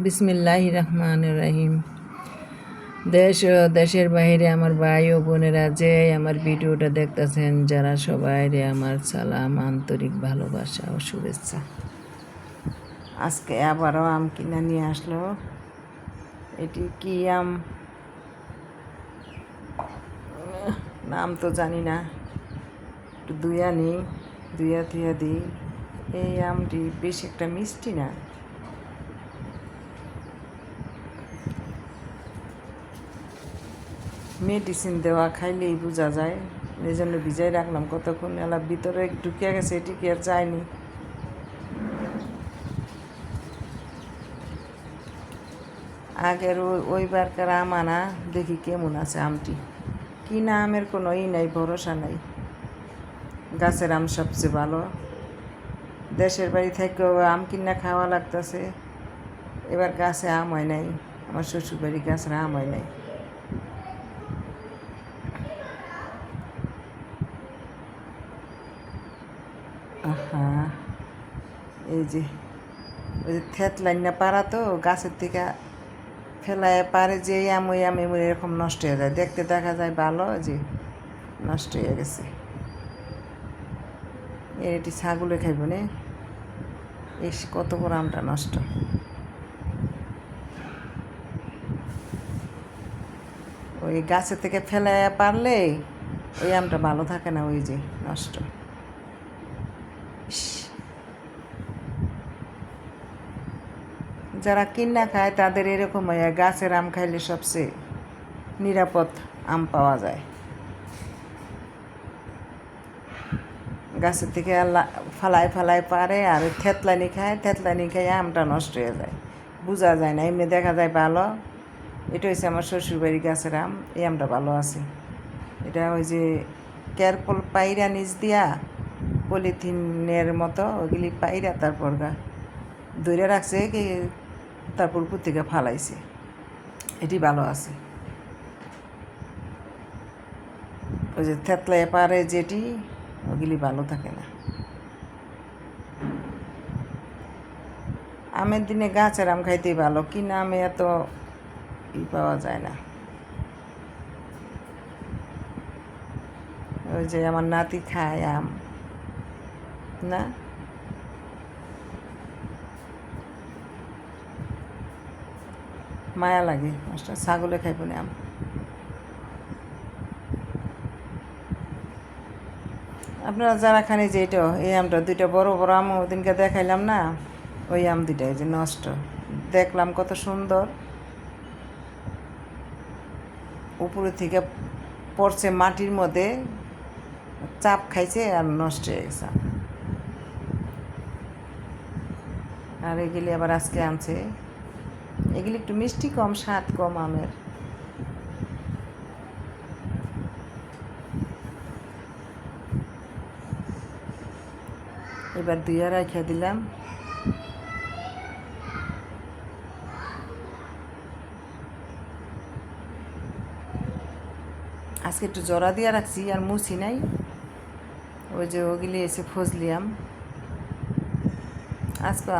বিসমিল্লাহির রহমানির রহিম। দেশ ও দেশের বাইরে আমার ভাই ও বোনেরা যে আমার ভিডিওটা দেখতেছেন, যারা সবাই আমার সালাম, আন্তরিক ভালোবাসা ও শুভেচ্ছা। আজকে আবারও আম কিনে নিয়ে আসলো। এটি কি আম নাম তো জানি না, একটু দুইয়া নিই, দুইয়া থুয়া দিই। এই আমটি বেশ একটা মিষ্টি না, মেডিসিন দেওয়া, খাইলেই বোঝা যায়। এই জন্য ভিজাই রাখলাম কতক্ষণ, এলা ভিতরে ঢুকিয়া গেছে, এটি কি আর যায়নি। আগের ওইবারকার আম আনা, দেখি কেমন আছে আমটি। কিনা আমের কোনো নাই, ভরসা নাই। গাছের আম সবচেয়ে ভালো। দেশের বাড়ি থেকেও আম কিনা খাওয়া লাগতেছে। এবার গাছে আম হয় নাই, আমার শ্বশুর বাড়ি গাছের আম হয় নাই। আহা, এই যে ওই যে থেতলাইন না পারা, তো গাছের থেকে ফেলায় পারে যে আম, ওই আম এরকম নষ্ট হয়ে যায়। দেখতে দেখা যায় ভালো, যে নষ্ট হয়ে গেছে। এটি ছাগলে খাইব না, এস কত বড় আমটা নষ্ট। ওই গাছের থেকে ফেলায় পারলে ওই আমটা ভালো থাকে না, ওই যে নষ্ট। যারা কিনা খায় তাদের এরকম হয়, গাছের আম খাইলে সবচেয়ে নিরাপদ আম পাওয়া যায়। গাছের থেকে ফালায় ফালায় পারে, আর থেতলানি খায়, থেতলানি খাইয়ে আমটা নষ্ট হয়ে যায়, বোঝা যায় না। এমনি দেখা যায় ভালো। এটা হচ্ছে আমার শ্বশুরবাড়ি গাছের আম, এই আমটা ভালো আছে। এটা ওই যে ক্যারপল পাইরা নিচ দিয়া, পলিথিনের মতো ওইগুলি পাইরা তারপর ধরে রাখছে কি, তারপর উপর থেকে ফালাইছে। এটি ভালো আছে। ওই যে থেতলায় পারে যেটি, ওগুলি ভালো থাকে না। আমের দিনে গাছের আম খাইতেই ভালো, কিনা আমে এত পাওয়া যায় না। ওই যে আমার নাতি খায় আম না, মায়া লাগে। ছাগলে খাইব না আম। আপনারা যারা খানি যে এটা, এই আমটা দুইটা বড় বড় আম ওদিনকে দেখাইলাম না, ওই আম দুইটা যে নষ্ট। দেখলাম কত সুন্দর, উপরে থেকে পড়ছে মাটির মধ্যে, চাপ খাইছে আর নষ্ট হয়ে গেছে। আর এগুলি আবার আজকে আনছে, এগুলি একটু মিষ্টি কম, স্বাদ কম আমের। এবার দুইয়া রাখা দিলাম। আজকে একটু জরা দিয়া রাখছি, আর মুছি নাই। ওই যে ওগুলি এসে ফজলিয়াম আজকে